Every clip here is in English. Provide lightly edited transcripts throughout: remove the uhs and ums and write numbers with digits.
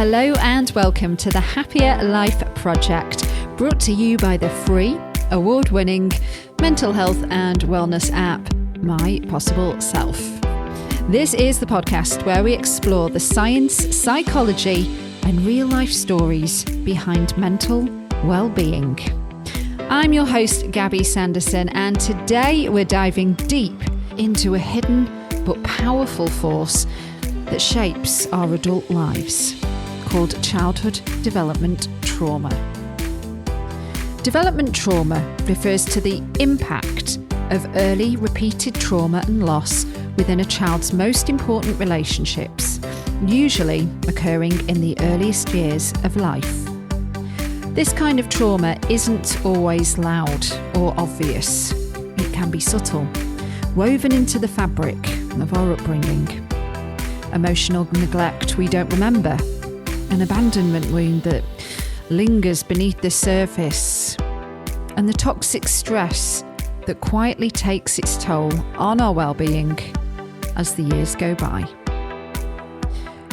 Hello and welcome to the Happier Life Project, brought to you by the free, award-winning mental health and wellness app, My Possible Self. This is the podcast where we explore the science, psychology, and real-life stories behind mental well-being. I'm your host, Gabby Sanderson, and today we're diving deep into a hidden but powerful force that shapes our adult lives, called childhood development trauma. Development trauma refers to the impact of early repeated trauma and loss within a child's most important relationships, usually occurring in the earliest years of life. This kind of trauma isn't always loud or obvious. It can be subtle, woven into the fabric of our upbringing. Emotional neglect we don't remember, an abandonment wound that lingers beneath the surface, and the toxic stress that quietly takes its toll on our well-being as the years go by.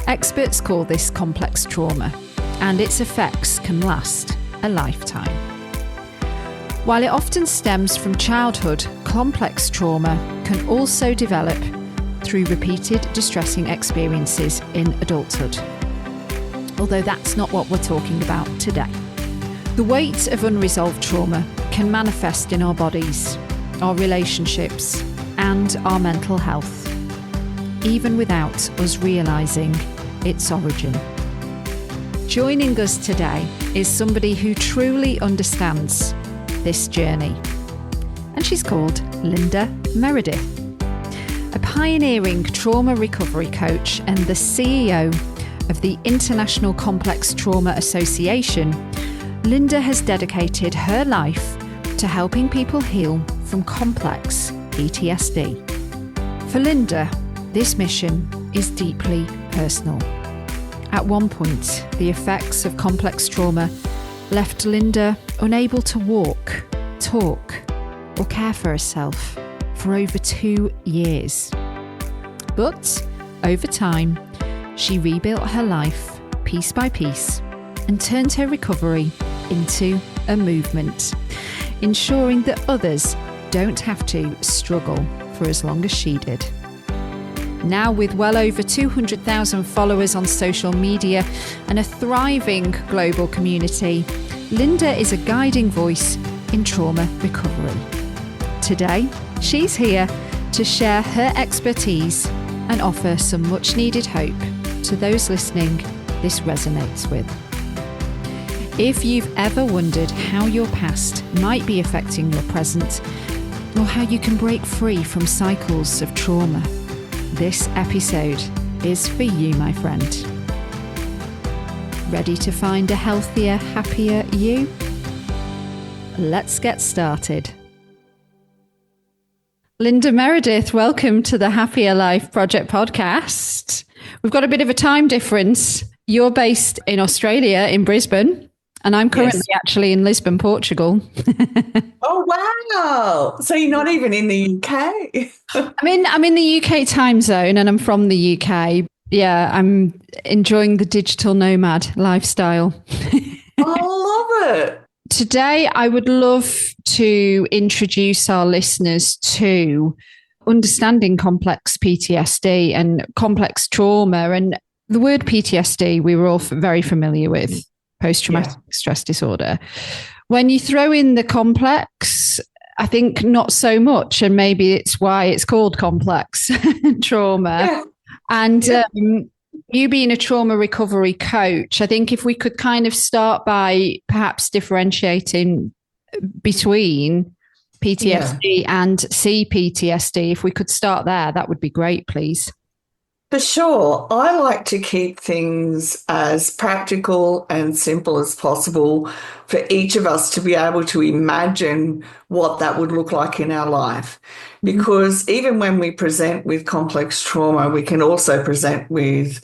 Experts call this complex trauma, and its effects can last a lifetime. While it often stems from childhood, complex trauma can also develop through repeated distressing experiences in adulthood. Although that's not what we're talking about today. The weight of unresolved trauma can manifest in our bodies, our relationships, and our mental health, even without us realising its origin. Joining us today is somebody who truly understands this journey, and she's called Linda Meredith. A pioneering trauma recovery coach and the CEO of the International Complex Trauma Association, Linda has dedicated her life to helping people heal from complex PTSD. For Linda, this mission is deeply personal. At one point, the effects of complex trauma left Linda unable to walk, talk, or care for herself for over 2 years. But over time, she rebuilt her life piece by piece and turned her recovery into a movement, ensuring that others don't have to struggle for as long as she did. Now, with well over 200,000 followers on social media and a thriving global community, Linda is a guiding voice in trauma recovery. Today, she's here to share her expertise and offer some much needed hope to those listening this resonates with. If you've ever wondered how your past might be affecting your present, or how you can break free from cycles of trauma, this episode is for you, my friend. Ready to find a healthier, happier you? Let's get started. Linda Meredith, welcome to the Happier Life Project podcast. We've got a bit of a time difference. You're based in Australia, in Brisbane, and I'm currently actually in Lisbon, Portugal. Oh, wow. So you're not even in the UK? I'm in the UK time zone, and I'm from the UK. Yeah, I'm enjoying the digital nomad lifestyle. I love it. Today, I would love to introduce our listeners to understanding complex PTSD and complex trauma. And the word PTSD, we were all very familiar with, post-traumatic stress disorder. When you throw in the complex, I think not so much. And maybe it's why it's called complex trauma. Yeah. And you being a trauma recovery coach, I think if we could kind of start by perhaps differentiating between PTSD and CPTSD, if we could start there, that would be great, please. For sure. I like to keep things as practical and simple as possible for each of us to be able to imagine what that would look like in our life. Because even when we present with complex trauma, we can also present with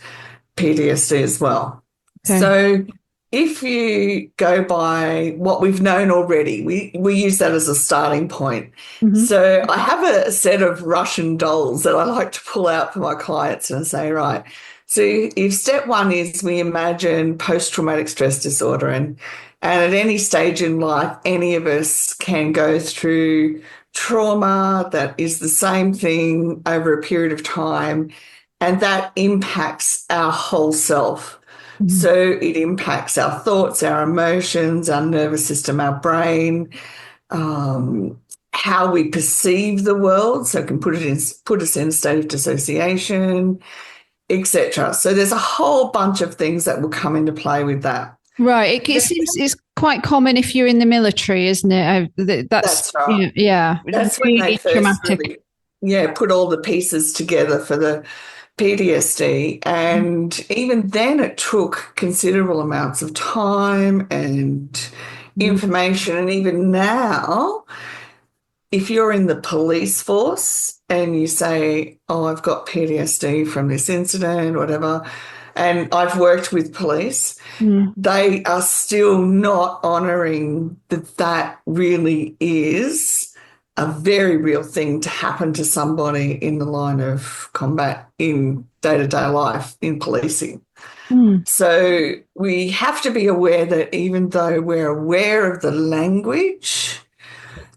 PTSD as well. Okay. So if you go by what we've known already, we use that as a starting point. Mm-hmm. So I have a set of Russian dolls that I like to pull out for my clients and say, right, So if step one is we imagine post-traumatic stress disorder, and at any stage in life, any of us can go through trauma that is the same thing over a period of time, and that impacts our whole self. Mhm. So it impacts our thoughts, our emotions, our nervous system, our brain, um, how we perceive the world. So it can put us in a state of dissociation, etc. So there's a whole bunch of things that will come into play with that. Right. It seems it's quite common if you're in the military, isn't it? That's, That's right. yeah, That's when they really first traumatic. really, yeah, put all the pieces together for the PTSD. And even then, it took considerable amounts of time and Mm. information. And even now, if you're in the police force and you say, oh, I've got PTSD from this incident, whatever, and I've worked with police, Mm. they are still not honouring that that really is a very real thing to happen to somebody in the line of combat in day-to-day life in policing. Mm. So we have to be aware that even though we're aware of the language,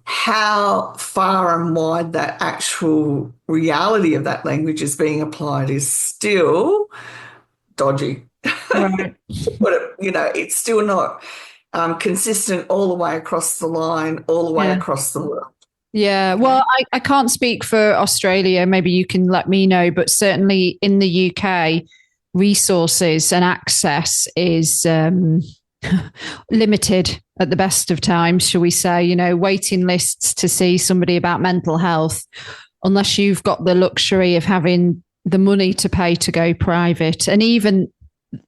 how far and wide that actual reality of that language is being applied is still dodgy. Right. But, it's still not consistent all the way across the line, all the way Yeah. across the world. Yeah. Well, Okay. I can't speak for Australia. Maybe you can let me know, but certainly in the UK, resources and access is limited at the best of times, shall we say, waiting lists to see somebody about mental health, unless you've got the luxury of having the money to pay to go private. And even,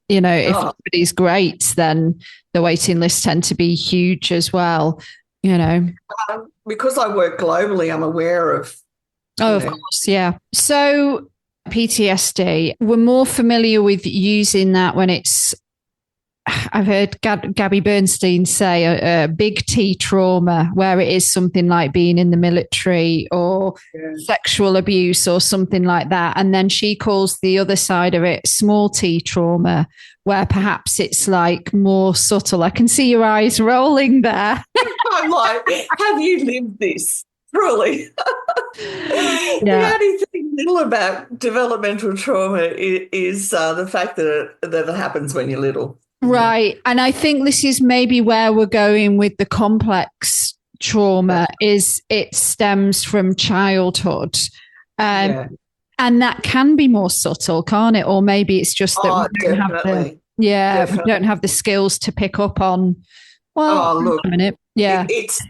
if Oh, somebody's great, then the waiting lists tend to be huge as well, because I work globally, I'm aware of, Oh, you of know, course, yeah. So PTSD, we're more familiar with using that when it's, I've heard Gabby Bernstein say a big T trauma, where it is something like being in the military or yeah. sexual abuse or something like that. And then she calls the other side of it small T trauma, where perhaps it's like more subtle. I can see your eyes rolling there. I'm like, have you lived this? Truly. The Yeah. only thing little about developmental trauma is the fact that it happens when you're little. Right. And I think this is maybe where we're going with the complex trauma is it stems from childhood. Um, Yeah. and that can be more subtle, can't it? Or maybe it's just that Oh, definitely. we don't Definitely. have the skills to pick up on, well, Oh, hang look, on a minute. Yeah. it's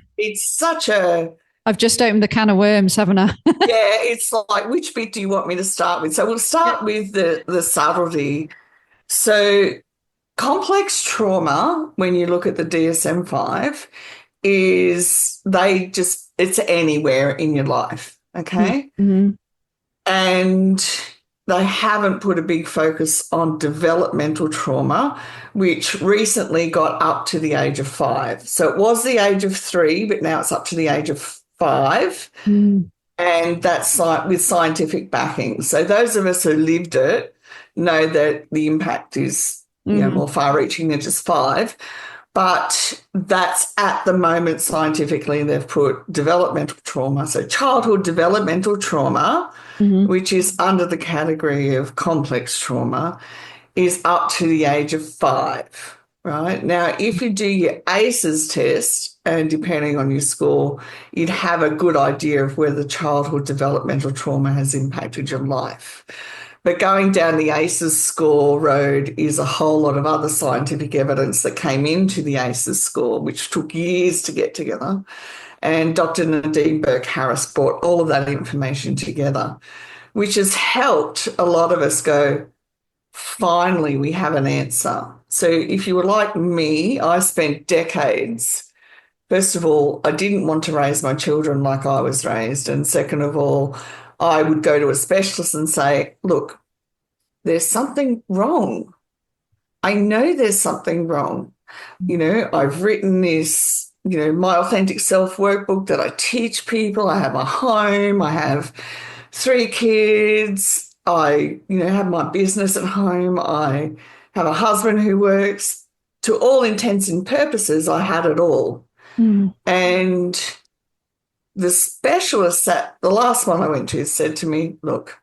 such a I've just opened the can of worms, haven't I? yeah, it's like which bit do you want me to start with? So we'll start with the subtlety. So complex trauma, when you look at the DSM-5, is it's anywhere in your life, okay? Mm-hmm. And they haven't put a big focus on developmental trauma, which recently got up to the age of 5. So it was the age of 3, but now it's up to the age of 5. Mm. And that's like with scientific backing. So those of us who lived it know that the impact is, Mm-hmm. more far-reaching than just 5. But that's at the moment scientifically they've put developmental trauma, so childhood developmental trauma, Mm-hmm. which is under the category of complex trauma, is up to the age of 5. Right now, if you do your ACEs test, and depending on your score, you'd have a good idea of whether childhood developmental trauma has impacted your life. But going down the ACEs score road is a whole lot of other scientific evidence that came into the ACEs score, which took years to get together. And Dr. Nadine Burke-Harris brought all of that information together, which has helped a lot of us go, finally, we have an answer. So if you were like me, I spent decades. First of all, I didn't want to raise my children like I was raised. And second of all, I would go to a specialist and say, look, there's something wrong. I know there's something wrong. I've written this, my authentic self workbook that I teach people. I have a home. I have 3 kids. have my business at home. I have a husband who works. To all intents and purposes, I had it all. Mm. And the specialist the last one I went to said to me, look,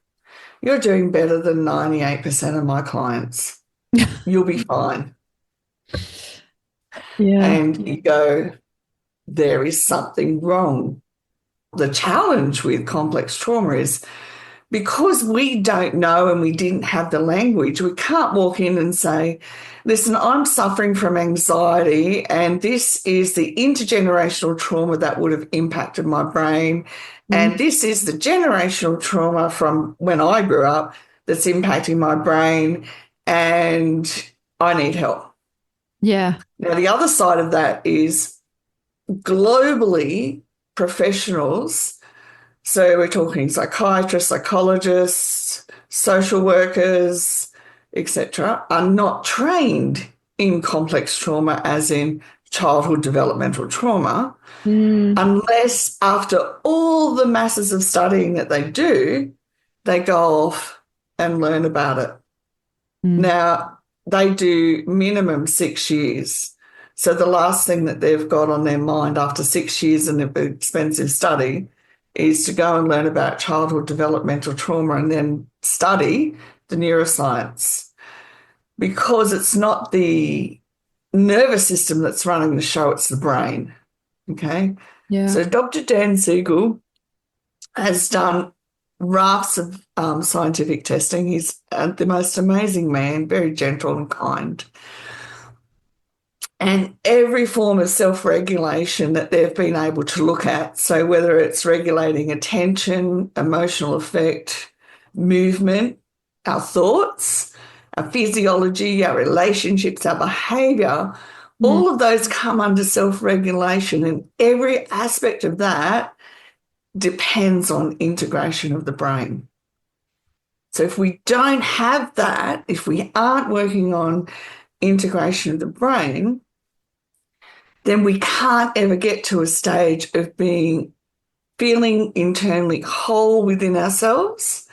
you're doing better than 98% of my clients. You'll be fine. Yeah. And you go, there is something wrong. The challenge with complex trauma is because we don't know and we didn't have the language, we can't walk in and say, listen, I'm suffering from anxiety and this is the intergenerational trauma that would have impacted my brain. Mm. And this is the generational trauma from when I grew up that's impacting my brain and I need help. Yeah. Now, the other side of that is globally, professionals, so we're talking psychiatrists, psychologists, social workers, etc., are not trained in complex trauma, as in childhood developmental trauma, Mm. unless after all the masses of studying that they do, they go off and learn about it. Mm. Now, they do minimum 6 years. So the last thing that they've got on their mind after 6 years of expensive study is to go and learn about childhood developmental trauma and then study the neuroscience because it's not the nervous system that's running the show, it's the brain. Okay. Yeah. So Dr. Dan Siegel has done rafts of scientific testing. He's the most amazing man, very gentle and kind. And every form of self-regulation that they've been able to look at, so whether it's regulating attention, emotional effect, movement, our thoughts, our physiology, our relationships, our behavior, Mm. all of those come under self-regulation, and every aspect of that depends on integration of the brain. So if we don't have that, if we aren't working on integration of the brain, then we can't ever get to a stage of feeling internally whole within ourselves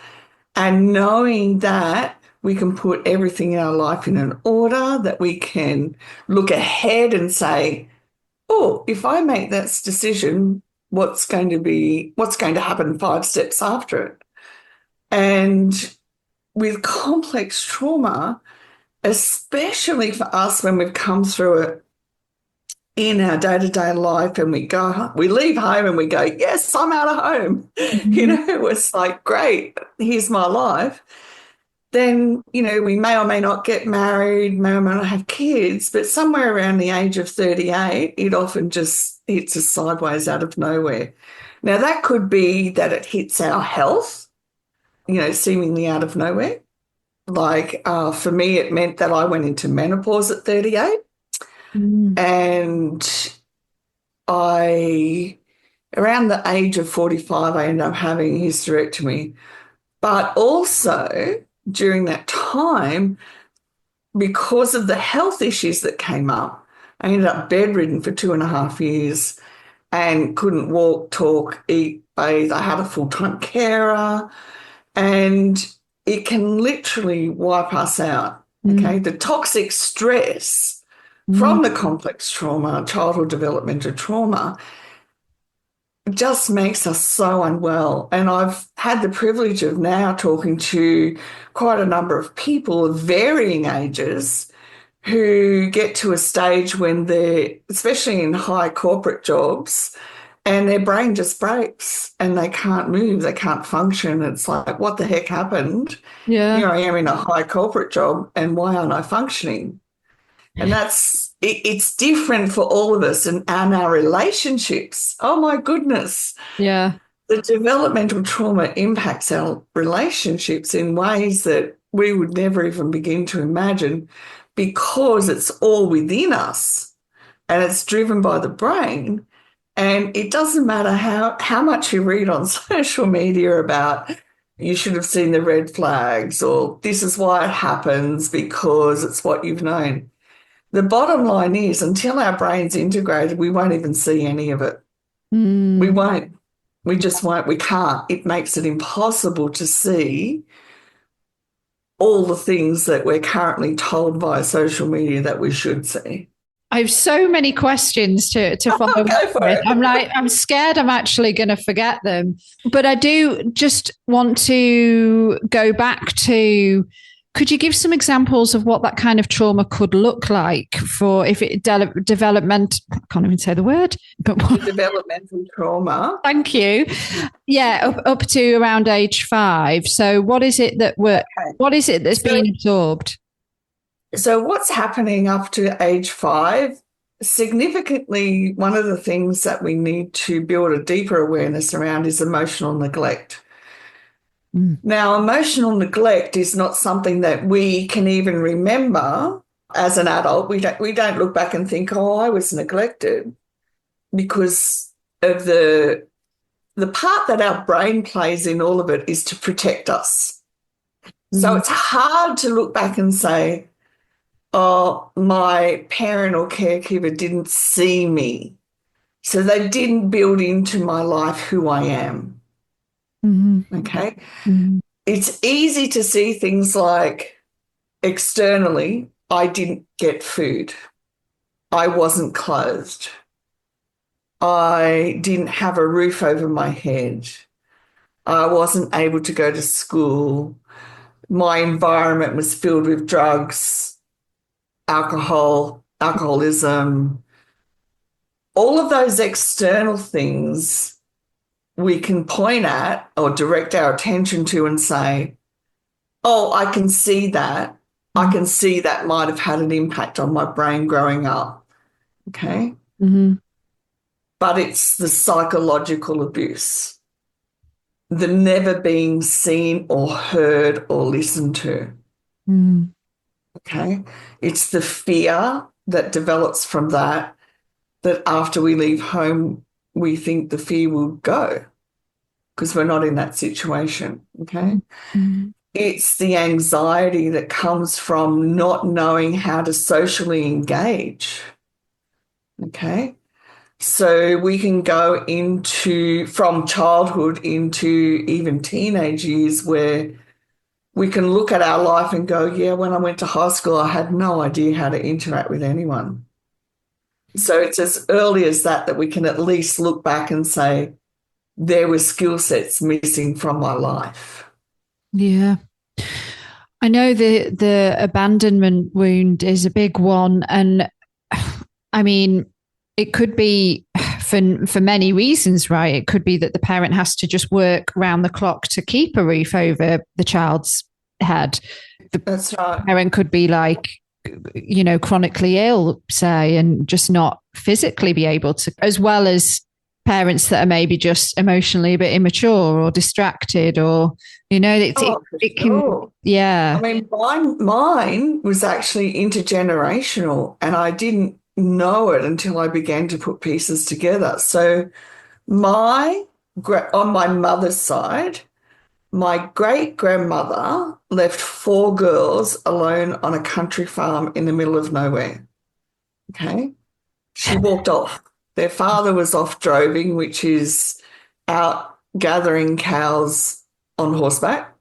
and knowing that we can put everything in our life in an order, that we can look ahead and say, oh, if I make this decision, what's going to happen 5 steps after it? And with complex trauma, especially for us when we've come through it in our day-to-day life and we leave home and we go, yes, I'm out of home. Mhm. It's like, great, here's my life. Then, we may or may not get married, may or may not have kids, but somewhere around the age of 38, it often just hits us sideways out of nowhere. Now, that could be that it hits our health, seemingly out of nowhere. Like for me, it meant that I went into menopause at 38 Mm. and around the age of 45, I ended up having a hysterectomy. But also during that time, because of the health issues that came up, I ended up bedridden for 2.5 years and couldn't walk, talk, eat, bathe. I had a full-time carer and it can literally wipe us out. Mm. Okay. The toxic stress Mm. from the complex trauma, childhood developmental trauma, just makes us so unwell. And I've had the privilege of now talking to quite a number of people of varying ages who get to a stage when they're, especially in high corporate jobs, and their brain just breaks and they can't move, they can't function. It's like, what the heck happened? Yeah. Here I am in a high corporate job and why aren't I functioning? And it's different for all of us and our relationships. Oh my goodness. Yeah. The developmental trauma impacts our relationships in ways that we would never even begin to imagine because it's all within us and it's driven by the brain. And it doesn't matter how much you read on social media about you should have seen the red flags or this is why it happens because it's what you've known. The bottom line is until our brain's integrated, we won't even see any of it. We Mm. won't. We just won't. We can't. It makes it impossible to see all the things that we're currently told via social media that we should see. I have so many questions to follow Go up for with. it. I'm scared I'm actually going to forget them. But I do just want to go back to, could you give some examples of what that kind of trauma could look like for if it development, I can't even say the word, but Developmental trauma. thank you. Yeah, up to around age 5. So what is it what is it that's being absorbed? So what's happening up to age 5? Significantly, one of the things that we need to build a deeper awareness around is emotional neglect. Now, emotional neglect is not something that we can even remember as an adult. We don't look back and think, oh, I was neglected, because of the part that our brain plays in all of it is to protect us. So it's hard to look back and say, oh, my parent or caregiver didn't see me, so they didn't build into my life who I am. Okay? It's easy to see things like externally, I didn't get food. I wasn't clothed. I didn't have a roof over my head. I wasn't able to go to school. My environment was filled with drugs, alcoholism. All of those external things we can point at or direct our attention to and say, oh, I can see that. I can see that might have had an impact on my brain growing up. Okay? But it's the psychological abuse, the never being seen or heard or listened to. Okay? It's the fear that develops from that after we leave home, we think the fear will go because we're not in that situation. Okay? It's the anxiety that comes from not knowing how to socially engage. Okay? So we can go from childhood into even teenage years where we can look at our life and go, yeah, when I went to high school, I had no idea how to interact with anyone. So it's as early as that we can at least look back and say, there were skill sets missing from my life. Yeah. I know the abandonment wound is a big one. And I mean, it could be for many reasons, right? It could be that the parent has to just work round the clock to keep a roof over the child's head. That's right. Parent could be like, chronically ill, say, and just not physically be able to, as well as parents that are maybe just emotionally a bit immature or distracted, or, it can, sure. yeah. I mean, mine was actually intergenerational, and I didn't know it until I began to put pieces together. So on my mother's side, my great-grandmother left 4 girls alone on a country farm in the middle of nowhere. Okay? She walked off. Their father was off droving, which is out gathering cows on horseback.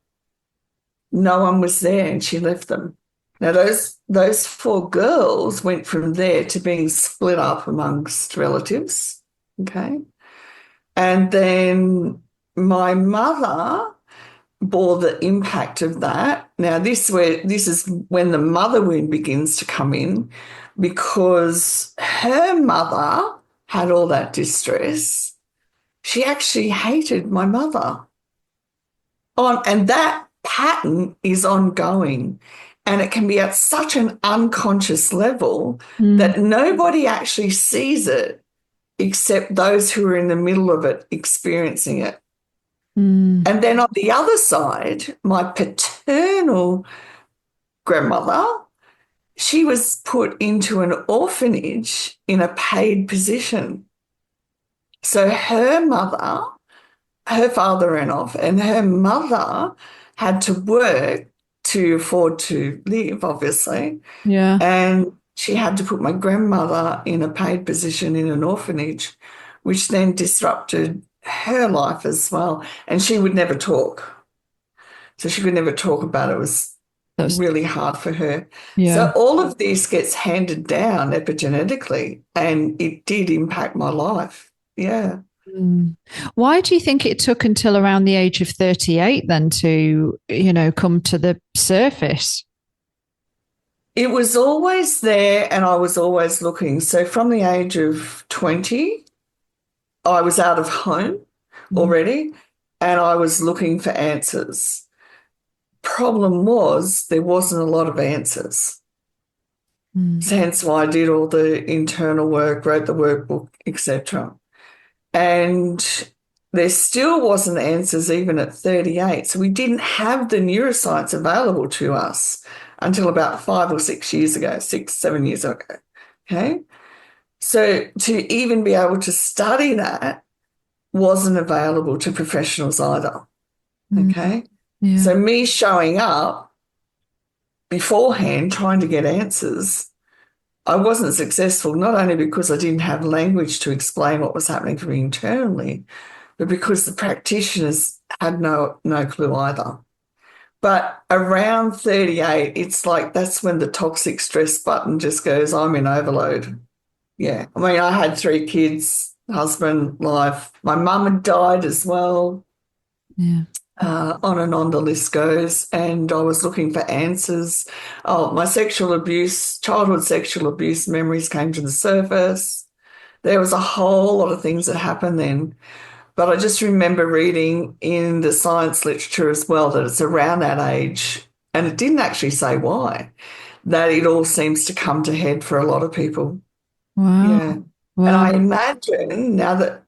No one was there, and she left them. Now, those 4 girls went from there to being split up amongst relatives. Okay? And then my mother bore the impact of that. Now, this is when the mother wound begins to come in, because her mother had all that distress. She actually hated my mother. And that pattern is ongoing, and it can be at such an unconscious level that nobody actually sees it except those who are in the middle of it experiencing it. And then on the other side, my paternal grandmother, she was put into an orphanage in a paid position. So her father ran off, and her mother had to work to afford to live, obviously. Yeah. And she had to put my grandmother in a paid position in an orphanage, which then disrupted her life as well. And she would never talk. So she could never talk about it. It was That's, really hard for her. yeah. So all of this gets handed down epigenetically, and it did impact my life. Yeah. Mm. Why do you think it took until around the age of 38 then to, come to the surface? It was always there, and I was always looking. So from the age of 20, I was out of home Mm. already, and I was looking for answers. Problem was there wasn't a lot of answers. Mm. So hence why I did all the internal work, wrote the workbook, etc. And there still wasn't answers even at 38. So we didn't have the neuroscience available to us until about 5 or 6 years ago, 6, 7 years ago. Okay. So to even be able to study that wasn't available to professionals either. Mm. Okay. Yeah. So me showing up beforehand trying to get answers, I wasn't successful, not only because I didn't have language to explain what was happening for me internally, but because the practitioners had no clue either. But around 38, it's like that's when the toxic stress button just goes, I'm in overload. Yeah. I mean, I had 3 kids, husband, life. My mum had died as well. Yeah. On and on the list goes. And I was looking for answers. Oh, my sexual abuse, childhood sexual abuse memories came to the surface. There was a whole lot of things that happened then. But I just remember reading in the science literature as well that it's around that age, and it didn't actually say why, that it all seems to come to head for a lot of people. Wow. Yeah. And Wow. I imagine now that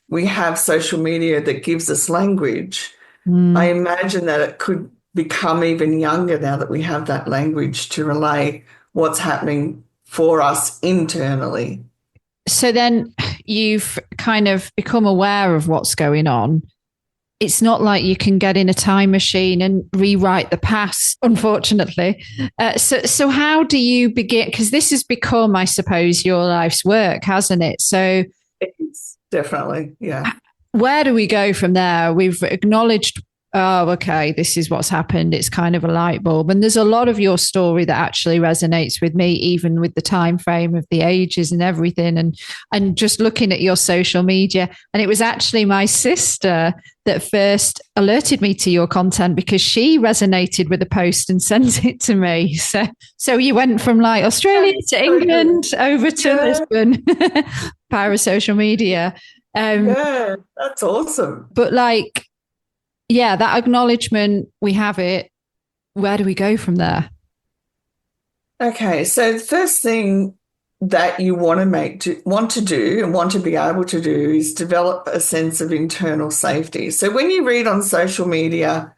we have social media that gives us language, I Mm. imagine that it could become even younger now that we have that language to relay what's happening for us internally. So then you've kind of become aware of what's going on. It's not like you can get in a time machine and rewrite the past, unfortunately. So how do you begin? Because this has become, I suppose, your life's work, hasn't it? So It's definitely, yeah. where do we go from there? We've acknowledged, oh, okay, this is what's happened. It's kind of a light bulb. And there's a lot of your story that actually resonates with me, even with the time frame of the ages and everything. And just looking at your social media. And it was actually my sister that first alerted me to your content because she resonated with the post and sent it to me. So you went from like Australia to England over to Lisbon via social media. Yeah, that's awesome. But like, yeah, that acknowledgement, we have it. Where do we go from there? Okay, so the first thing that you want to do and want to be able to do is develop a sense of internal safety. So when you read on social media,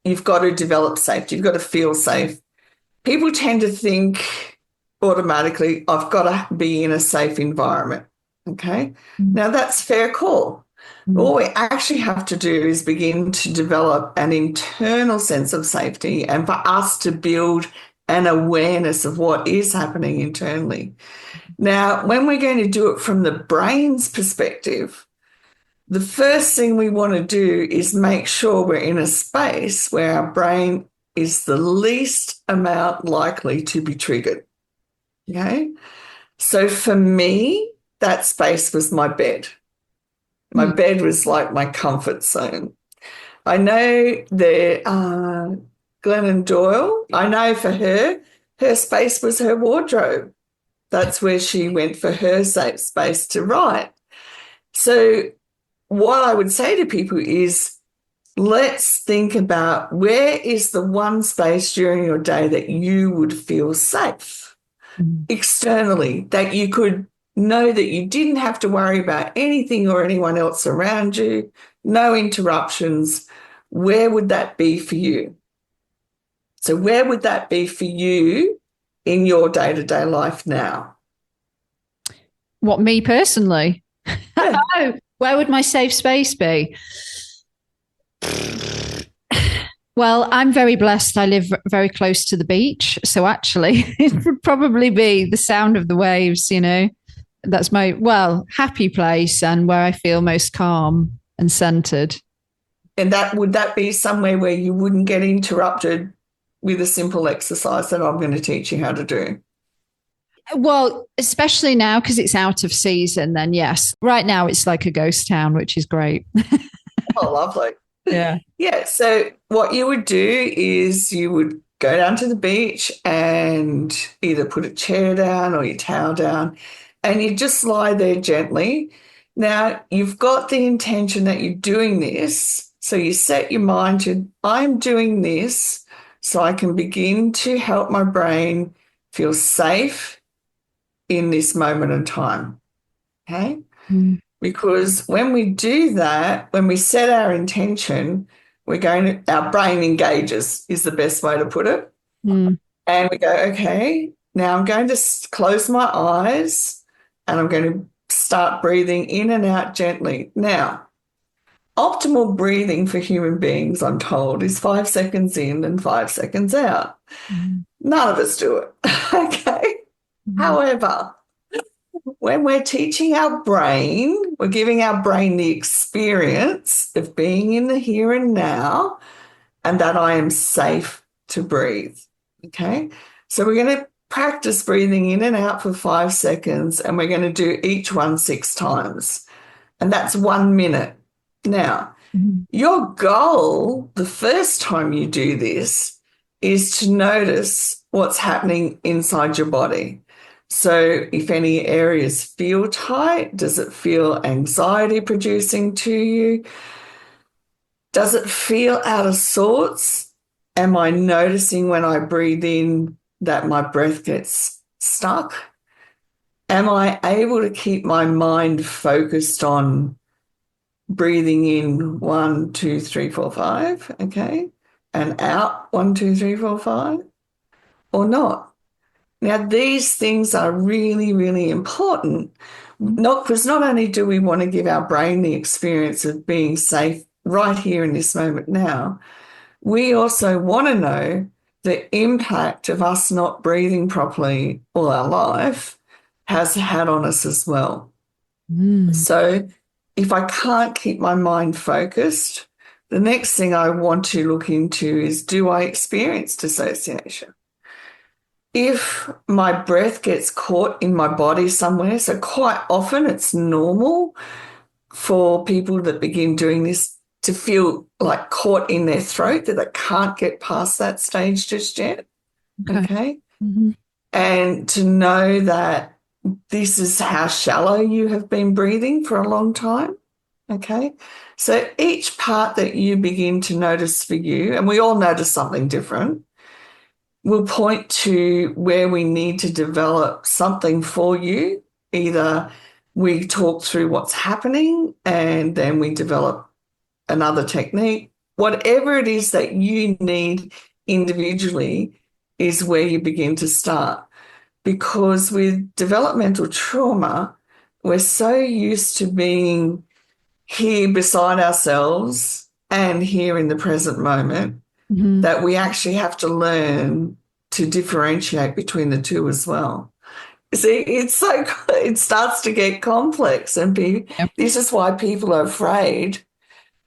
you've got to develop safety, you've got to feel safe. People tend to think automatically, I've got to be in a safe environment. Okay. Now that's fair call. All we actually have to do is begin to develop an internal sense of safety and for us to build an awareness of what is happening internally. Now, when we're going to do it from the brain's perspective, the first thing we want to do is make sure we're in a space where our brain is the least amount likely to be triggered. Okay. So for me, that space was my bed. My bed was like my comfort zone. I know Glennon Doyle, I know for her space was her wardrobe. That's where she went for her safe space to write. So what I would say to people is let's think about where is the one space during your day that you would feel safe externally, that you could know that you didn't have to worry about anything or anyone else around you, no interruptions. Where would that be for you? So where would that be for you in your day-to-day life now? What, me personally? Yeah. Where would my safe space be? Well, I'm very blessed. I live very close to the beach. So actually, it would probably be the sound of the waves, That's my, happy place and where I feel most calm and centered. And would that be somewhere where you wouldn't get interrupted with a simple exercise that I'm going to teach you how to do? Well, especially now because it's out of season, then yes. Right now it's like a ghost town, which is great. Oh, lovely. Yeah. Yeah. So what you would do is you would go down to the beach and either put a chair down or your towel down, and you just lie there gently. Now, you've got the intention that you're doing this. So you set your mind to, I'm doing this so I can begin to help my brain feel safe in this moment in time. Okay. Mm. Because when we do that, when we set our intention, our brain engages, is the best way to put it. Mm. And we go, okay, now I'm going to close my eyes and I'm going to start breathing in and out gently. Now, optimal breathing for human beings, I'm told, is 5 seconds in and 5 seconds out. Mm. None of us do it. Okay. Mm. However, when we're teaching our brain, we're giving our brain the experience of being in the here and now and that I am safe to breathe. Okay. So we're going to practice breathing in and out for 5 seconds, and we're going to do each one 6 times. And that's 1 minute. Now, your goal the first time you do this is to notice what's happening inside your body. So if any areas feel tight, does it feel anxiety producing to you? Does it feel out of sorts? Am I noticing when I breathe in that my breath gets stuck? Am I able to keep my mind focused on breathing in 1, 2, 3, 4, 5, okay, and out 1, 2, 3, 4, 5, or not? Now, these things are really, really important, because not only do we want to give our brain the experience of being safe right here in this moment now, we also want to know the impact of us not breathing properly all our life has had on us as well. So if I can't keep my mind focused, the next thing I want to look into is, do I experience dissociation? If my breath gets caught in my body somewhere, so quite often it's normal for people that begin doing this to feel like caught in their throat, that they can't get past that stage just yet. Okay. Mm-hmm. And to know that this is how shallow you have been breathing for a long time. Okay. So each part that you begin to notice for you, and we all notice something different, will point to where we need to develop something for you. Either we talk through what's happening and then we develop another technique. Whatever it is that you need individually is where you begin to start. Because with developmental trauma, we're so used to being here beside ourselves and here in the present moment that we actually have to learn to differentiate between the two as well. See, it starts to get complex, and this is why people are afraid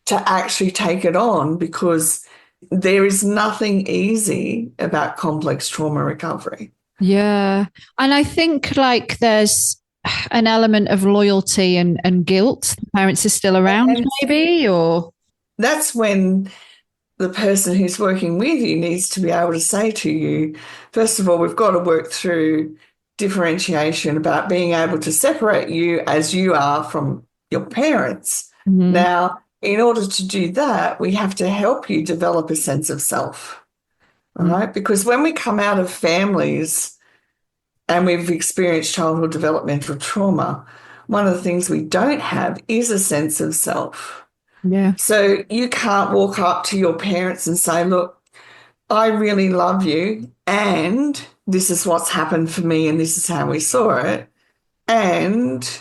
to actually take it on, because there is nothing easy about complex trauma recovery. Yeah. And I think like there's an element of loyalty and guilt. Parents are still around, maybe, or that's when the person who's working with you needs to be able to say to you, first of all, we've got to work through differentiation about being able to separate you as you are from your parents. Now, in order to do that, we have to help you develop a sense of self, all right? Because when we come out of families and we've experienced childhood developmental trauma, one of the things we don't have is a sense of self. Yeah. So you can't walk up to your parents and say, look, I really love you, and this is what's happened for me, and this is how we saw it. And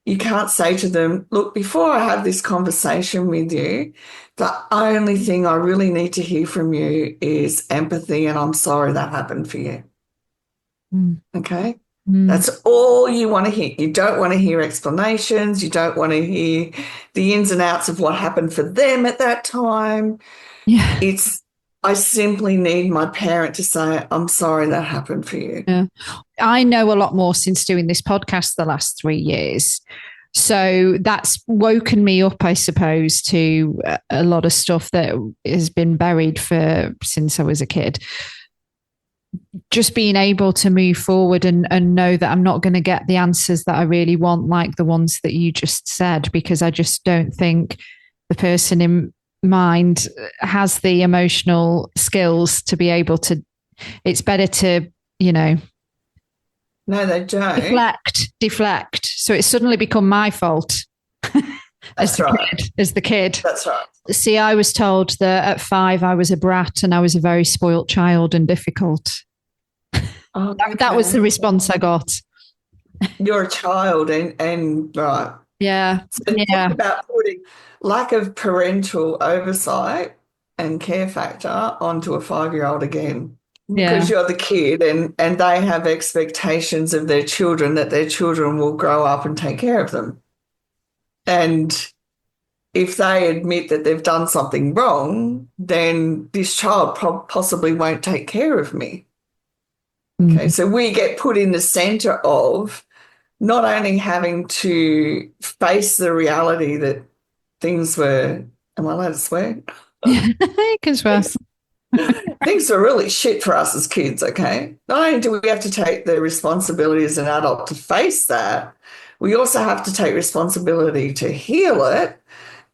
you can't say to them, look, before I have this conversation with you, the only thing I really need to hear from you is empathy, and I'm sorry that happened for you. Okay? That's all you want to hear. You don't want to hear explanations. You don't want to hear the ins and outs of what happened for them at that time. Yeah. It's, I simply need my parent to say, I'm sorry that happened for you. Yeah. I know a lot more since doing this podcast the last 3 years. So that's woken me up, I suppose, to a lot of stuff that has been buried for since I was a kid. Just being able to move forward and know that I'm not going to get the answers that I really want, like the ones that you just said, because I just don't think the person in mind has the emotional skills to be able to. It's better to, No, they don't. deflect. So it's suddenly become my fault That's right. as the kid. That's right. See, I was told that at 5 I was a brat and I was a very spoilt child and difficult. Oh, That was the response I got. You're a child and right. Yeah. So talk about putting lack of parental oversight and care factor onto a 5-year-old again. Because you're the kid and they have expectations of their children that their children will grow up and take care of them. And if they admit that they've done something wrong, then this child possibly won't take care of me. Okay, so we get put in the center of not only having to face the reality that things were, am I allowed to swear? You can swear. Things are really shit for us as kids, okay? Not only do we have to take the responsibility as an adult to face that, we also have to take responsibility to heal it.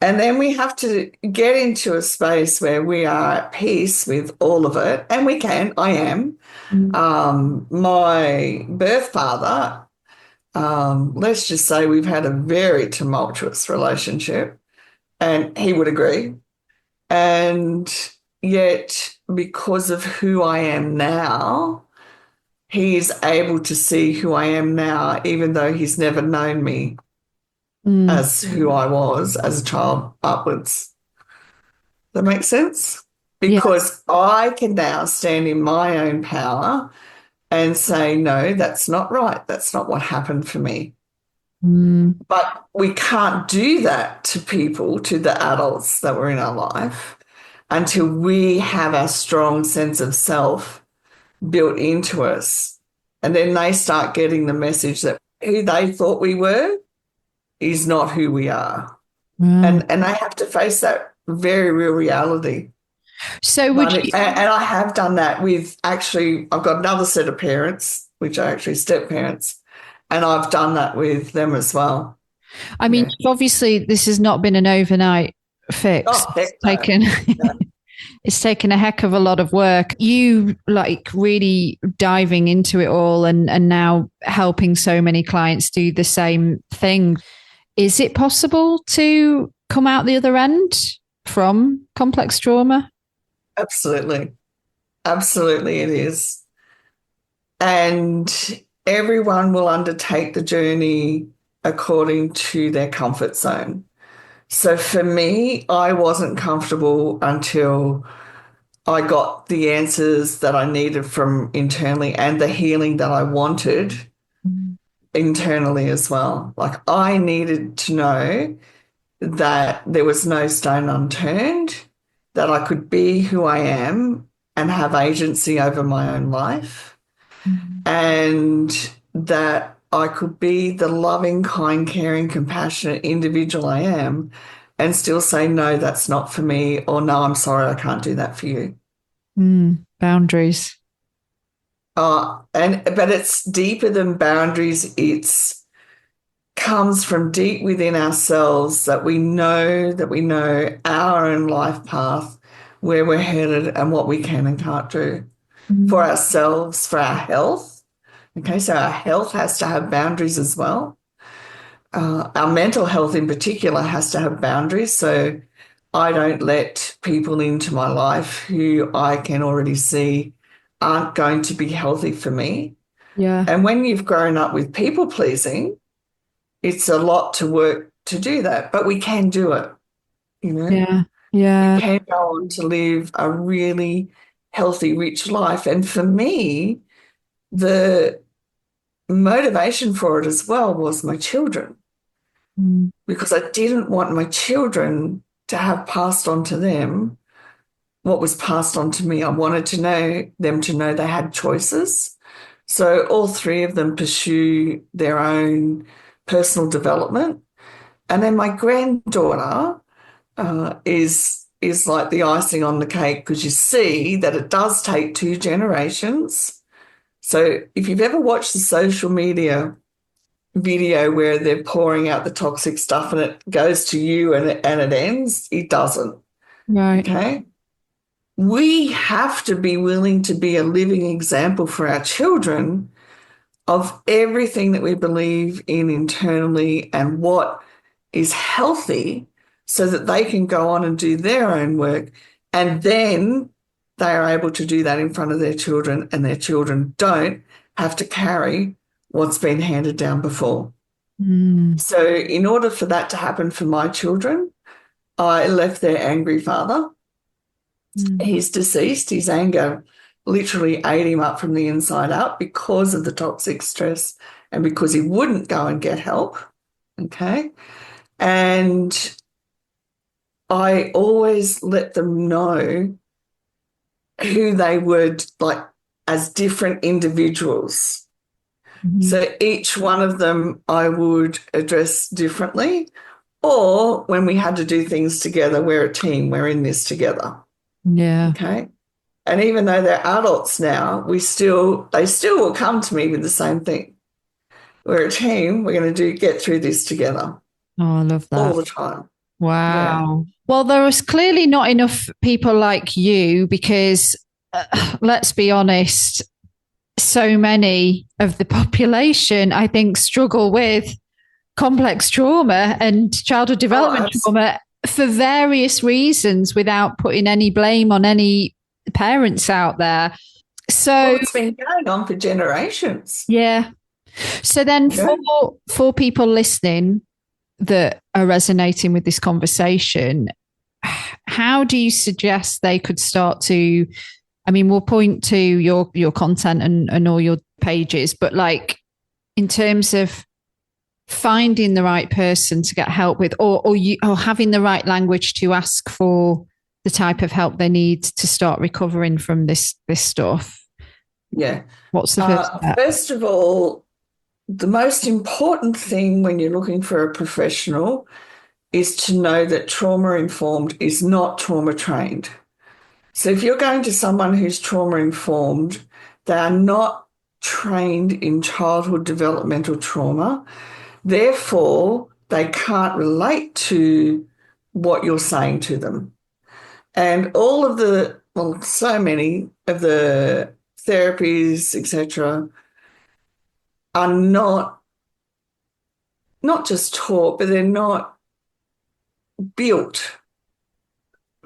And then we have to get into a space where we are at peace with all of it. And we can, I am. My birth father, let's just say we've had a very tumultuous relationship, and he would agree. And yet, because of who I am now, he's able to see who I am now, even though he's never known me as who I was as a child upwards. That makes sense? Because I can now stand in my own power and say, no, that's not right. That's not what happened for me. But we can't do that to people, to the adults that were in our life, until we have a strong sense of self built into us. And then they start getting the message that who they thought we were is not who we are. And they have to face that very real reality. So and I have done that with, actually, I've got another set of parents, which are actually step parents, and I've done that with them as well. I mean, obviously this has not been an overnight fix. It's taken a heck of a lot of work. You really diving into it all and now helping so many clients do the same thing. Is it possible to come out the other end from complex trauma? Absolutely. Absolutely it is. And everyone will undertake the journey according to their comfort zone. So for me, I wasn't comfortable until I got the answers that I needed from internally and the healing that I wanted internally as well. Like, I needed to know that there was no stone unturned, that I could be who I am and have agency over my own life, and that I could be the loving, kind, caring, compassionate individual I am and still say, no, that's not for me, or no, I'm sorry, I can't do that for you. Boundaries. But it's deeper than boundaries. It's comes from deep within ourselves that we know our own life path, where we're headed and what we can and can't do for ourselves, for our health. Okay, so our health has to have boundaries as well. Our mental health in particular has to have boundaries. So I don't let people into my life who I can already see aren't going to be healthy for me. Yeah. And when you've grown up with people pleasing, it's a lot to work to do that, but we can do it, Yeah. We can go on to live a really healthy, rich life. And for me, the motivation for it as well was my children, because I didn't want my children to have passed on to them what was passed on to me. I wanted to know them to know they had choices. So all three of them pursue their own personal development. And then my granddaughter is like the icing on the cake, because you see that it does take two generations. So if you've ever watched the social media video where they're pouring out the toxic stuff and it goes to you and it ends, it doesn't. Right. Okay. We have to be willing to be a living example for our children of everything that we believe in internally and what is healthy, so that they can go on and do their own work. And then they are able to do that in front of their children, and their children don't have to carry what's been handed down before. So in order for that to happen for my children, I left their angry father. He's deceased. His anger literally ate him up from the inside out because of the toxic stress and because he wouldn't go and get help. Okay. And I always let them know who they would like as different individuals. So each one of them I would address differently. Or when we had to do things together, we're a team, we're in this together. Yeah. Okay. And even though they're adults now, they still will come to me with the same thing. We're a team, we're going to get through this together. Oh, I love that. All the time. Wow. Yeah. Well, there is clearly not enough people like you, because let's be honest, so many of the population, I think, struggle with complex trauma and childhood development trauma for various reasons, without putting any blame on any parents out there. So it's been going on for generations. Yeah. So then for people listening that are resonating with this conversation, how do you suggest they could start to, I mean, we'll point to your content and all your pages, but like in terms of finding the right person to get help with, or having the right language to ask for the type of help they need to start recovering from this stuff? Yeah. What's the first step? First of all, the most important thing when you're looking for a professional is to know that trauma-informed is not trauma-trained. So if you're going to someone who's trauma-informed, they are not trained in childhood developmental trauma. Therefore, they can't relate to what you're saying to them. And all of so many of the therapies, etc., are not just taught, but they're not built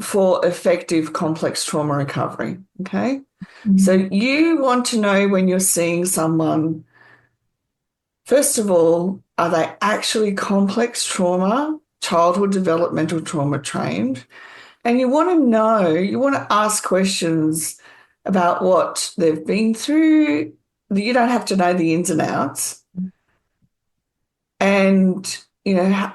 for effective complex trauma recovery. Okay. So you want to know when you're seeing someone, first of all, are they actually complex trauma, childhood developmental trauma trained? And you want to ask questions about what they've been through. You don't have to know the ins and outs. And,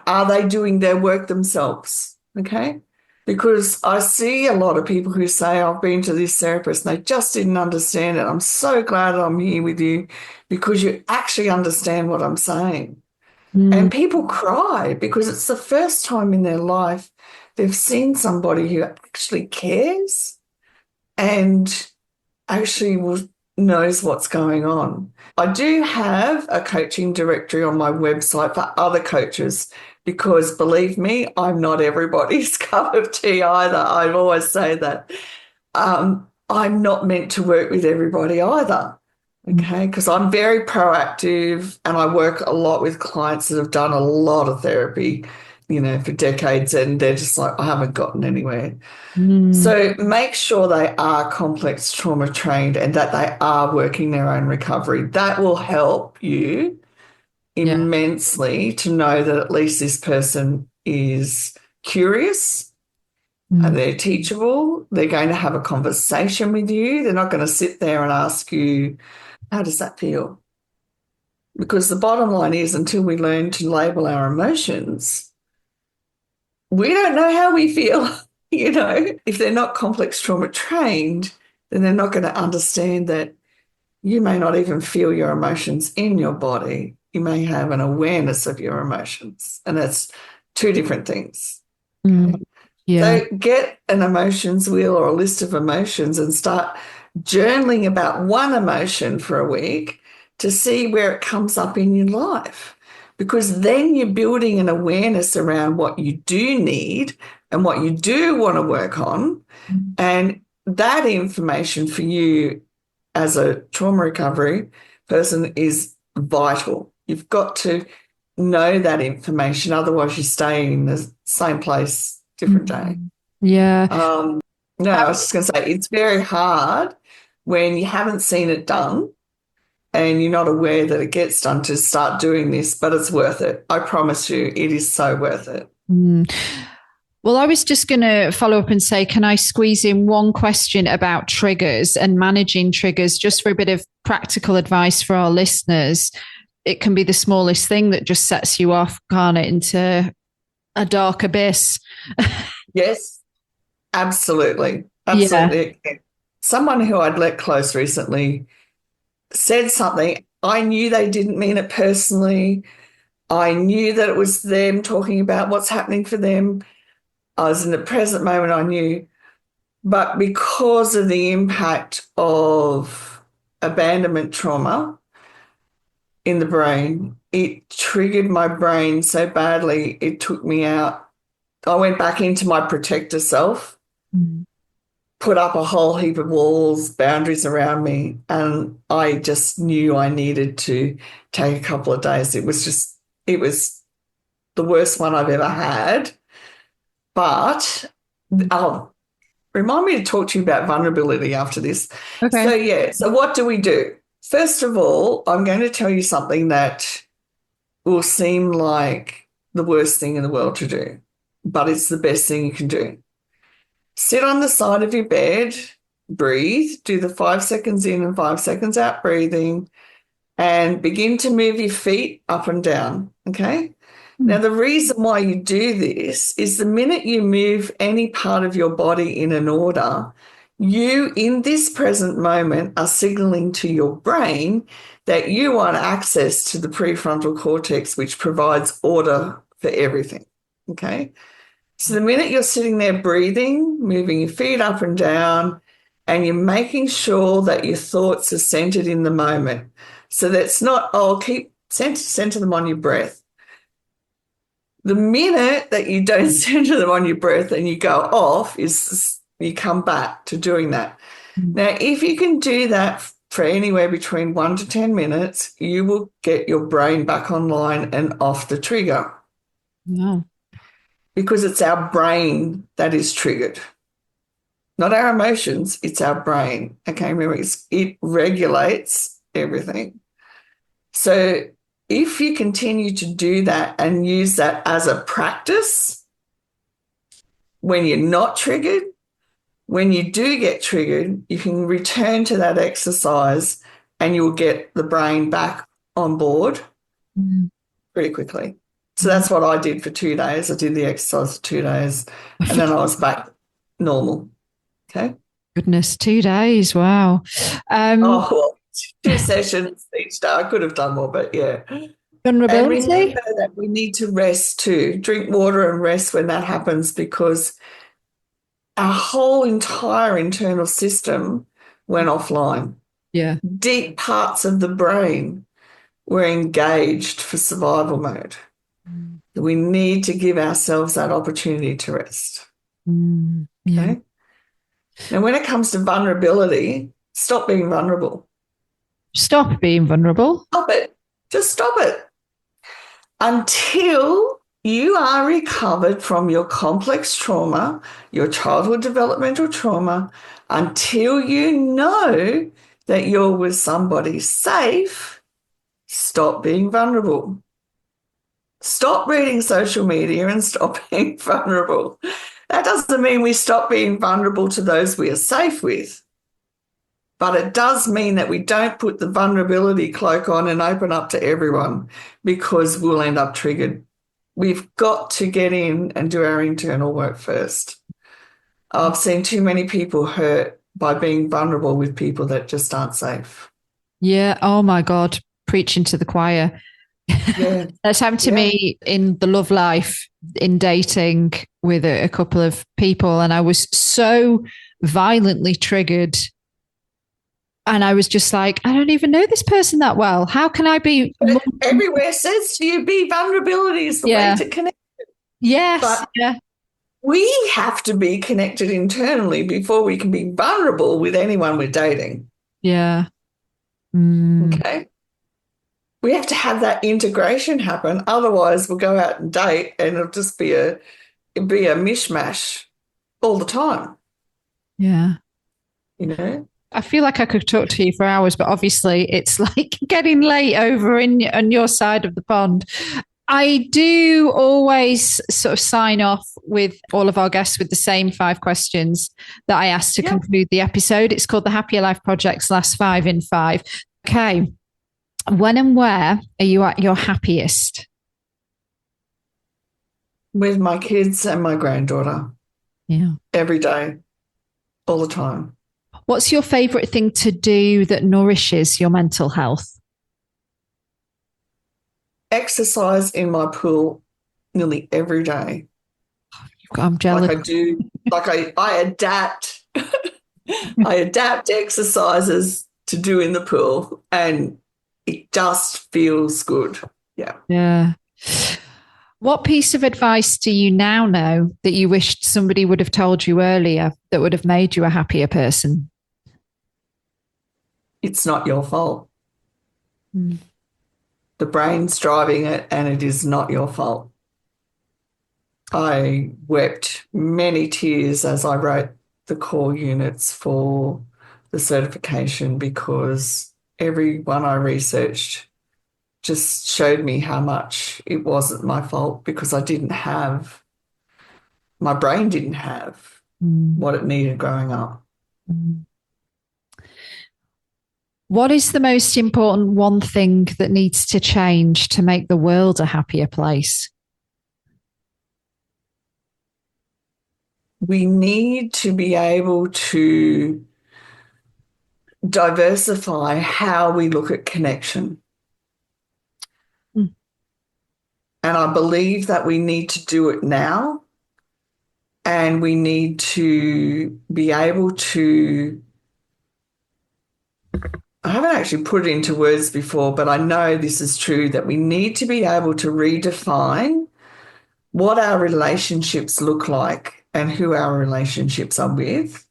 are they doing their work themselves? Okay. Because I see a lot of people who say, I've been to this therapist and they just didn't understand it. I'm so glad I'm here with you because you actually understand what I'm saying. And people cry because it's the first time in their life they've seen somebody who actually cares and actually knows what's going on. I do have a coaching directory on my website for other coaches because, believe me, I'm not everybody's cup of tea either. I always say that. I'm not meant to work with everybody either, okay, because I'm very proactive and I work a lot with clients that have done a lot of therapy, for decades, and they're just like, I haven't gotten anywhere. So make sure they are complex trauma trained and that they are working their own recovery. That will help you immensely to know that at least this person is curious, they're teachable, they're going to have a conversation with you. They're not going to sit there and ask you, how does that feel? Because the bottom line is, until we learn to label our emotions, we don't know how we feel. If they're not complex trauma trained, then they're not going to understand that you may not even feel your emotions in your body. You may have an awareness of your emotions, and that's two different things. Mm, Okay? yeah. So get an emotions wheel or a list of emotions and start journaling about one emotion for a week to see where it comes up in your life. Because then you're building an awareness around what you do need and what you do want to work on. And that information for you as a trauma recovery person is vital. You've got to know that information, otherwise you stay in the same place, different day. Yeah. No, I was just going to say it's very hard when you haven't seen it done and you're not aware that it gets done to start doing this, but it's worth it. I promise you, it is so worth it. Well, I was just going to follow up and say, can I squeeze in one question about triggers and managing triggers, just for a bit of practical advice for our listeners? It can be the smallest thing that just sets you off, can't it, into a dark abyss. Yes, absolutely. Yeah. Absolutely. Someone who I'd let close recently said something. I knew they didn't mean it personally. I knew that it was them talking about what's happening for them. I was in the present moment, I knew. But because of the impact of abandonment trauma in the brain, it triggered my brain so badly, it took me out. I went back into my protector self, put up a whole heap of walls, boundaries around me, and I just knew I needed to take a couple of days. It was the worst one I've ever had. But remind me to talk to you about vulnerability after this. Okay. So what do we do? First of all, I'm going to tell you something that will seem like the worst thing in the world to do, but it's the best thing you can do. Sit on the side of your bed, breathe, do the 5 seconds in and 5 seconds out breathing, and begin to move your feet up and down, okay? Now, the reason why you do this is the minute you move any part of your body in an order, you, in this present moment, are signaling to your brain that you want access to the prefrontal cortex, which provides order for everything, okay? So the minute you're sitting there breathing, moving your feet up and down, and you're making sure that your thoughts are centered in the moment. So that's not, keep center them on your breath. The minute that you don't center them on your breath and you go off is you come back to doing that. Now, if you can do that for anywhere between 1 to 10 minutes, you will get your brain back online and off the trigger. Wow. Because it's our brain that is triggered, not our emotions, it's our brain. Okay, remember, it regulates everything. So if you continue to do that and use that as a practice, when you're not triggered, when you do get triggered, you can return to that exercise and you'll get the brain back on board pretty quickly. So that's what I did for 2 days. I did the exercise for 2 days and then I was back normal. Okay. Goodness, 2 days. Wow. Well, 2 sessions each day. I could have done more, but yeah. And Vulnerability. remember that we need to rest too. Drink water and rest when that happens, because our whole entire internal system went offline. Yeah. Deep parts of the brain were engaged for survival mode. We need to give ourselves that opportunity to rest. Yeah. Okay? Now, when it comes to vulnerability, stop being vulnerable. Stop being vulnerable. Stop it. Just stop it. Until you are recovered from your complex trauma, your childhood developmental trauma, until you know that you're with somebody safe, stop being vulnerable. Stop reading social media and stop being vulnerable. That doesn't mean we stop being vulnerable to those we are safe with, but it does mean that we don't put the vulnerability cloak on and open up to everyone, because we'll end up triggered. We've got to get in and do our internal work first. I've seen too many people hurt by being vulnerable with people that just aren't safe. Yeah. Oh my God. Preaching to the choir. Yeah. That's happened to Yeah. me in the love life, in dating with a couple of people. And I was so violently triggered. And I was just like, I don't even know this person that well. How can I be? But everywhere says to you, be vulnerability is the way Yeah. to connect. Yes. But Yeah. we have to be connected internally before we can be vulnerable with anyone we're dating. Yeah. Mm, Okay. We have to have that integration happen. Otherwise, we'll go out and date and it'll just be a mishmash all the time, yeah. you know? I feel like I could talk to you for hours, but obviously it's like getting late over on your side of the pond. I do always sort of sign off with all of our guests with the same 5 questions that I asked to Yeah. conclude the episode. It's called the Happier Life Project's Last 5 in 5. Okay. When and where are you at your happiest? With my kids and my granddaughter Yeah. every day, all the time. What's your favorite thing to do that nourishes your mental health? Exercise in my pool nearly every day. I'm jealous. Like I do, I adapt. I adapt exercises to do in the pool and it just feels good. Yeah. Yeah. What piece of advice do you now know that you wished somebody would have told you earlier that would have made you a happier person? It's not your fault. Mm. The brain's driving it and it is not your fault. I wept many tears as I wrote the core units for the certification because everyone I researched just showed me how much it wasn't my fault because my brain didn't have what it needed growing up. What is the most important one thing that needs to change to make the world a happier place? We need to be able to diversify how we look at connection. And I believe that we need to do it now. And we need to be able to, I haven't actually put it into words before, but I know this is true, that we need to be able to redefine what our relationships look like and who our relationships are with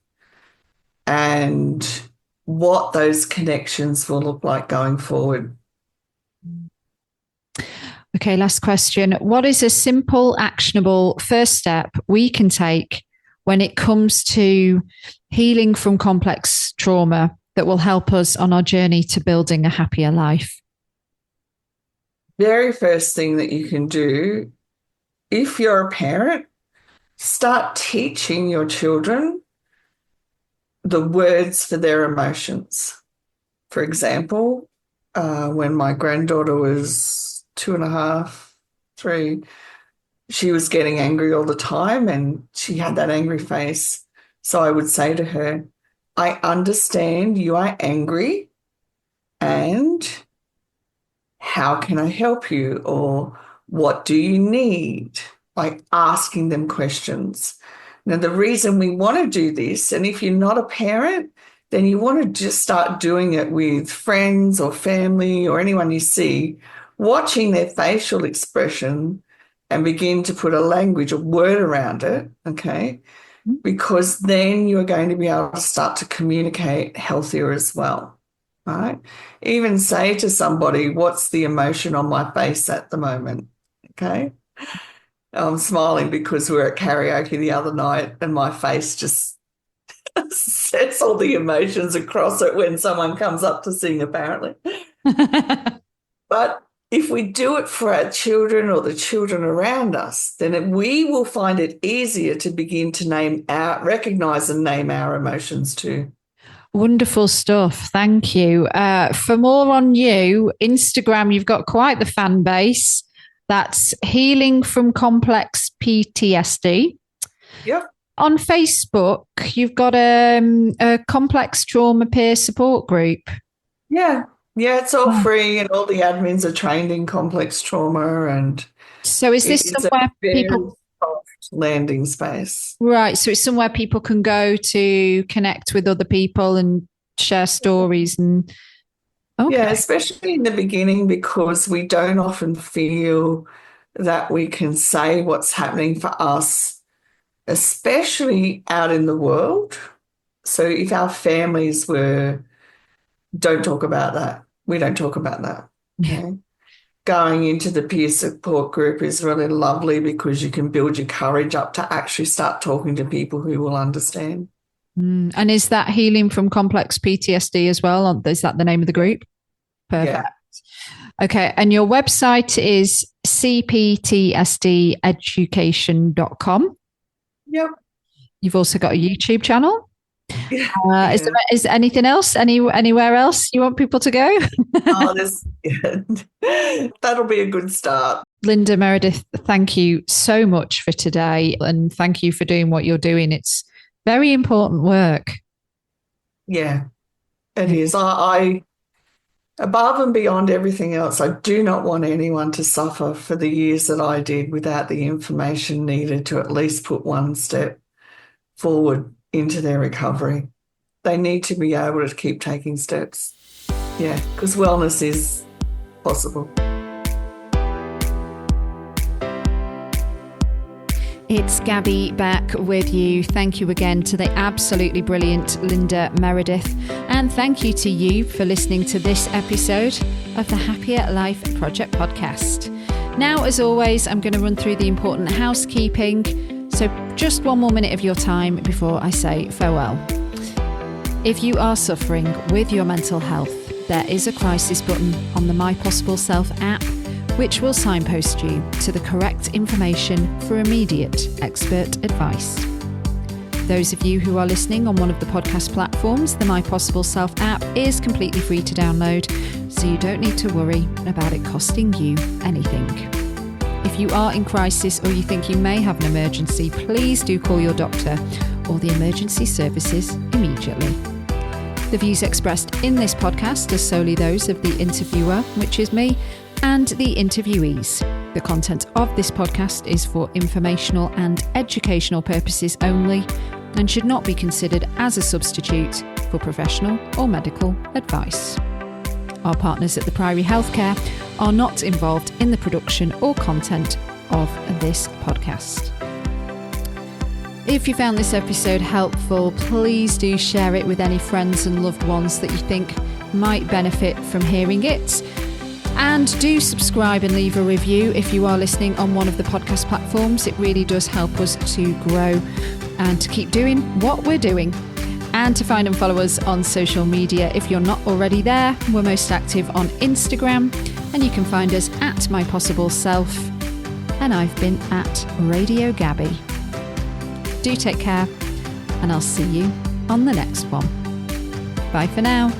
and what those connections will look like going forward. Okay, last question. What is a simple, actionable first step we can take when it comes to healing from complex trauma that will help us on our journey to building a happier life? Very first thing that you can do, if you're a parent, start teaching your children the words for their emotions. For example, when my granddaughter was 2.5, 3, she was getting angry all the time and she had that angry face. So I would say to her, I understand you are angry and how can I help you? Or what do you need? Like asking them questions. Now, the reason we want to do this, and if you're not a parent, then you want to just start doing it with friends or family or anyone you see, watching their facial expression and begin to put a language, a word around it, okay? Because then you're going to be able to start to communicate healthier as well, right? Even say to somebody, what's the emotion on my face at the moment, okay? I'm smiling because we were at karaoke the other night and my face just sets all the emotions across it when someone comes up to sing, apparently. But if we do it for our children or the children around us, then we will find it easier to begin to recognize and name our emotions too. Wonderful stuff. Thank you. For more on you, Instagram, you've got quite the fan base. That's Healing from Complex PTSD. Yep. on Facebook, you've got a complex trauma peer support group. Yeah. Yeah, it's all free and all the admins are trained in complex trauma, and so is this it's a somewhere very people soft landing space. Right. So it's somewhere people can go to connect with other people and share stories and Yeah, especially in the beginning, because we don't often feel that we can say what's happening for us, especially out in the world. So if our families don't talk about that, we don't talk about that. Okay. Going into the peer support group is really lovely because you can build your courage up to actually start talking to people who will understand. And is that healing from complex PTSD as well? Is that the name of the group? Perfect. Yeah. Okay. And your website is cptsdeducation.com. Yep. You've also got a YouTube channel. Yeah. Is there anything else? Anywhere else you want people to go? That'll be a good start. Linda, Meredith, thank you so much for today, and thank you for doing what you're doing. It's very important work. Yeah, it is. I above and beyond everything else, I do not want anyone to suffer for the years that I did without the information needed to at least put one step forward into their recovery. They need to be able to keep taking steps. Yeah, because wellness is possible. It's Gabby back with you. Thank you again to the absolutely brilliant Linda Meredith. And thank you to you for listening to this episode of the Happier Life Project podcast. Now, as always, I'm going to run through the important housekeeping. So just one more minute of your time before I say farewell. If you are suffering with your mental health, there is a crisis button on the My Possible Self app, which will signpost you to the correct information for immediate expert advice. Those of you who are listening on one of the podcast platforms, the My Possible Self app is completely free to download, so you don't need to worry about it costing you anything. If you are in crisis or you think you may have an emergency, please do call your doctor or the emergency services immediately. The views expressed in this podcast are solely those of the interviewer, which is me, and the interviewees. The content of this podcast is for informational and educational purposes only and should not be considered as a substitute for professional or medical advice. Our partners at the Priory Healthcare are not involved in the production or content of this podcast. If you found this episode helpful, please do share it with any friends and loved ones that you think might benefit from hearing it. And do subscribe and leave a review if you are listening on one of the podcast platforms. It really does help us to grow and to keep doing what we're doing. And to find and follow us on social media if you're not already there, we're most active on Instagram, and you can find us at My Possible Self. And I've been at Radio Gabby. Do take care, and I'll see you on the next one. Bye for now.